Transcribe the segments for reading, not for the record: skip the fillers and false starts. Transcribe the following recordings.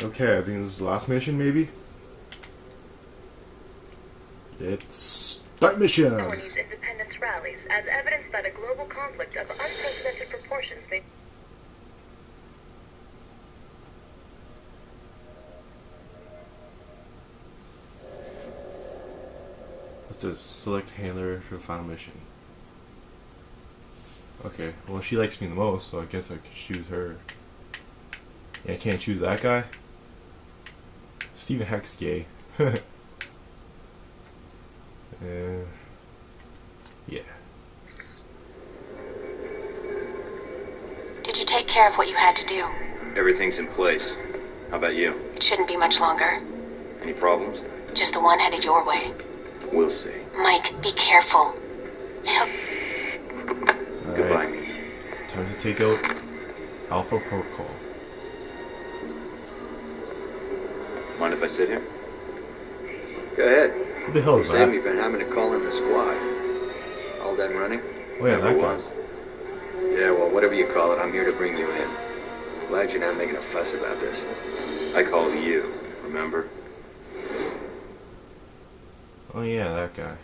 Okay, I think this is the last mission, maybe? Let's start mission! Chinese independence rallies as evidence that a global conflict of unprecedented proportions may... What's this? Select handler for the final mission. Okay, well she likes me the most, so I guess I could choose her. Yeah, I can't choose that guy? Stephen Heck's gay. Yeah. Did you take care of what you had to do? Everything's in place. How about you? It shouldn't be much longer. Any problems? Just the one headed your way. We'll see. Mike, be careful. Help. Goodbye. Time to take out Alpha Protocol. Mind if I sit here? Go ahead. What the hell is that? We've been having to call in the squad. All done running? Oh yeah, that guy. Yeah, well, whatever you call it, I'm here to bring you in. Glad you're not making a fuss about this. I call you, remember? Oh yeah, that guy.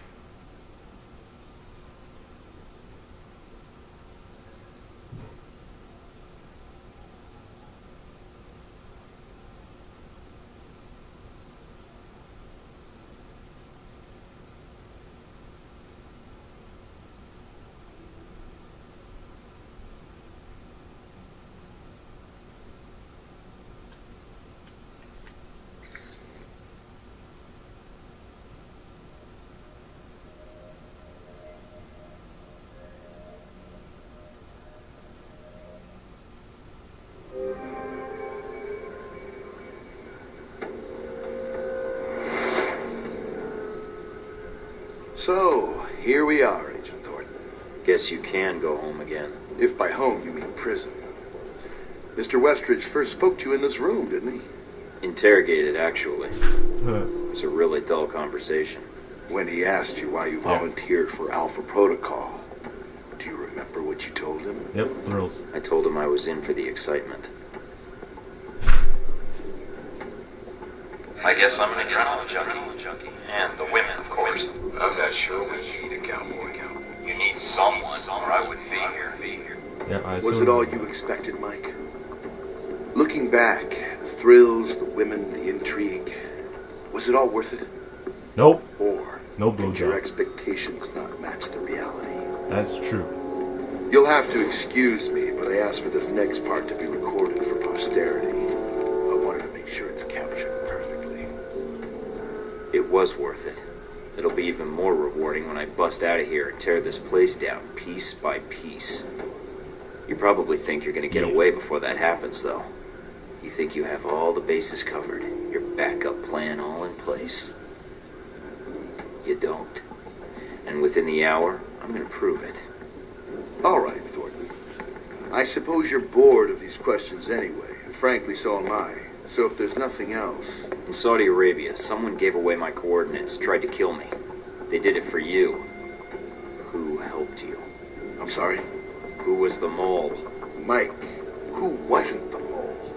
So, here we are, Agent Thornton. Guess you can go home again. If by home you mean prison. Mr. Westridge first spoke to you in this room, didn't he? Interrogated, actually. Huh. It was a really dull conversation. When he asked you why you volunteered for Alpha Protocol, do you remember what you told him? Yep, thrills. I told him I was in for the excitement. I guess I'm an adrenaline junkie. And the women, of course. I'm not sure we need a cowboy. You need someone, or I wouldn't be here. Yeah, I Was assume- it all you expected, Mike? Looking back, the thrills, the women, the intrigue, was it all worth it? Nope. Or No did your blowjob. expectations not match the reality? That's true. You'll have to excuse me, but I asked for this next part to be recorded for posterity. I wanted to make sure it's captured perfectly. It was worth it. It'll be even more rewarding when I bust out of here and tear this place down piece by piece. You probably think you're gonna get away before that happens, though. You think you have all the bases covered, your backup plan all in place. You don't. And within the hour, I'm gonna prove it. All right, Thornton. I suppose you're bored of these questions anyway, and frankly, so am I. So if there's nothing else... In Saudi Arabia, someone gave away my coordinates, tried to kill me. They did it for you. Who helped you? I'm sorry? Who was the mole? Mike, who wasn't the mole?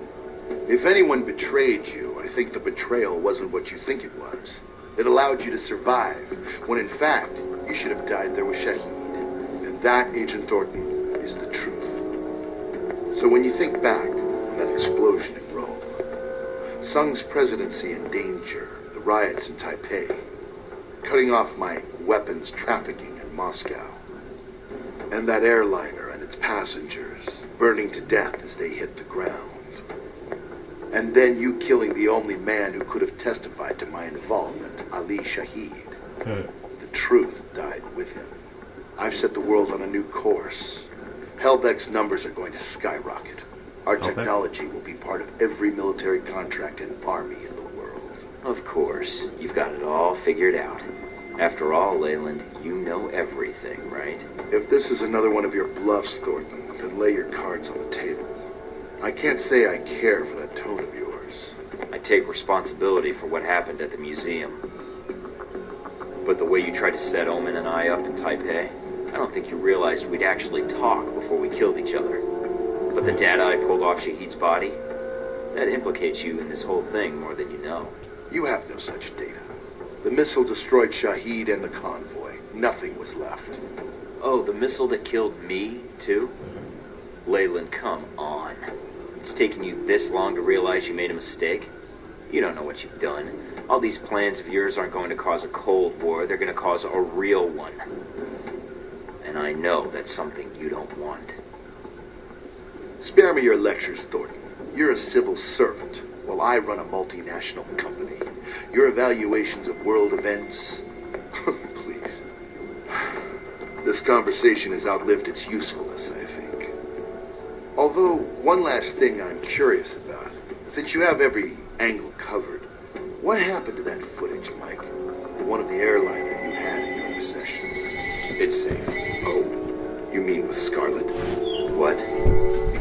If anyone betrayed you, I think the betrayal wasn't what you think it was. It allowed you to survive, when in fact, you should have died there with Shahid. And that, Agent Thornton, is the truth. So when you think back on that explosion in Rome, Sung's presidency in danger, the riots in Taipei, cutting off my weapons trafficking in Moscow, and that airliner and its passengers burning to death as they hit the ground. And then you killing the only man who could have testified to my involvement, Ali Shahid. The truth died with him. I've set the world on a new course. Helbeck's numbers are going to skyrocket. Our technology will be part of every military contract and army in the world. Of course. You've got it all figured out. After all, Leyland, you know everything, right? If this is another one of your bluffs, Thornton, then lay your cards on the table. I can't say I care for that tone of yours. I take responsibility for what happened at the museum. But the way you tried to set Omen and I up in Taipei, I don't think you realized we'd actually talk before we killed each other. But the data I pulled off Shahid's body, That implicates you in this whole thing more than you know. You have no such data. The missile destroyed Shahid and the convoy. Nothing was left. Oh, the missile that killed me, too? Leyland, come on. It's taken you this long to realize you made a mistake? You don't know what you've done. All these plans of yours aren't going to cause a Cold War. They're going to cause a real one. And I know that's something you don't want. Spare me your lectures, Thornton. You're a civil servant, while I run a multinational company. Your evaluations of world events... Please. This conversation has outlived its usefulness, I think. Although, one last thing I'm curious about. Since you have every angle covered, what happened to that footage, Mike? The one of the airliner you had in your possession? It's safe. Oh, you mean with Scarlett? What?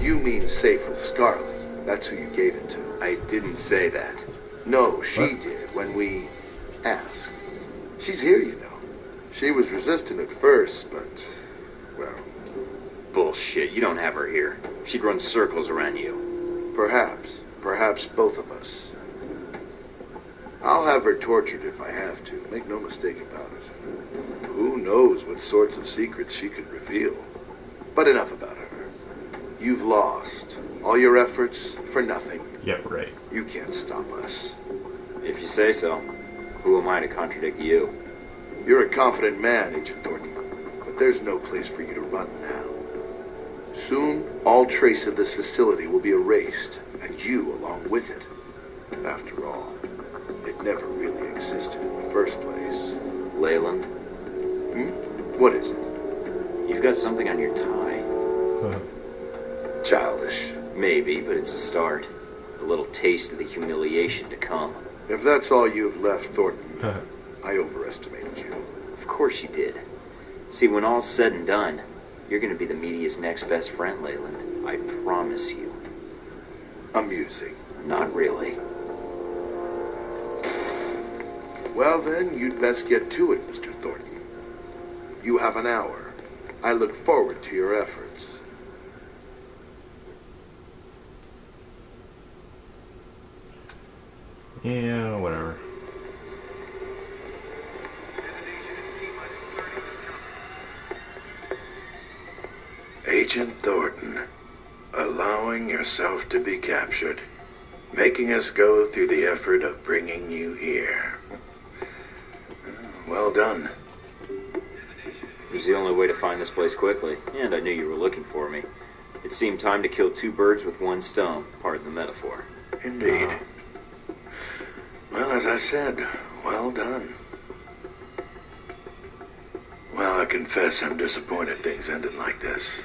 You mean safe with Scarlett. That's who you gave it to. I didn't say that. No, she did when we asked. She's here, you know. She was resistant at first, but, well... Bullshit, you don't have her here. She'd run circles around you. Perhaps both of us. I'll have her tortured if I have to, make no mistake about it. Who knows what sorts of secrets she could reveal. But enough about her. You've lost. All your efforts for nothing. Yep, right. You can't stop us. If you say so. Who am I to contradict you? You're a confident man, Agent Thornton, but there's no place for you to run now. Soon, all trace of this facility will be erased, and you along with it. After all, it never really existed in the first place. Leyland? What is it? You've got something on your tie. Childish. Maybe, but it's a start. A little taste of the humiliation to come. If that's all you've left, Thornton, I overestimated you. Of course you did. See, when all's said and done, you're going to be the media's next best friend, Leyland. I promise you. Amusing. Not really. Well then, you'd best get to it, Mr. Thornton. You have an hour. I look forward to your efforts. Yeah, whatever. Agent Thornton, allowing yourself to be captured, making us go through the effort of bringing you here. Well done. It was the only way to find this place quickly, and I knew you were looking for me. It seemed time to kill two birds with one stone, pardon the metaphor. Indeed. Well, as I said, well done. Well, I confess I'm disappointed things ended like this.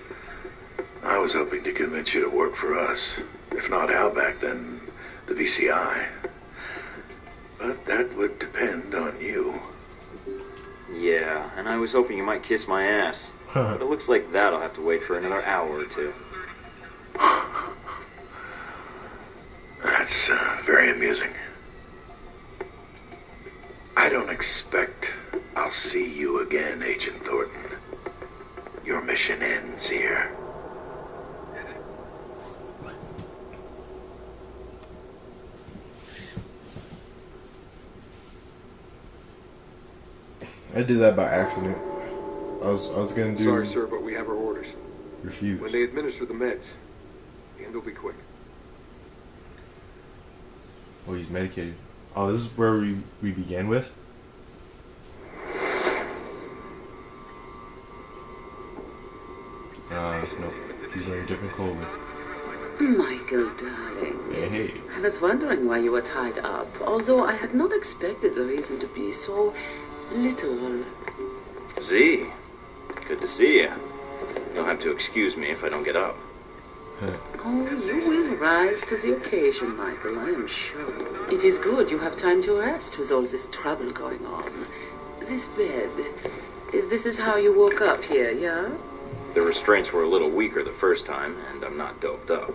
I was hoping to convince you to work for us. If not Outback, then the VCI. But that would depend on you. Yeah, and I was hoping you might kiss my ass. But it looks like that'll have to wait for another hour or two. That's very amusing. I don't expect I'll see you again, Agent Thornton. Your mission ends here. I did that by accident. I was gonna do. Sorry, sir, but we have our orders. Refuse. When they administer the meds, the end will be quick. Oh, he's medicated. Oh, this is where we began with. No, he's wearing different clothing. Michael, darling. Hey. I was wondering why you were tied up, although I had not expected the reason to be so literal. Z, good to see you. You'll have to excuse me if I don't get up. Oh, you will rise to the occasion, Michael, I am sure. It is good you have time to rest with all this trouble going on. This bed, this is how you woke up here, yeah? The restraints were a little weaker the first time, and I'm not doped up.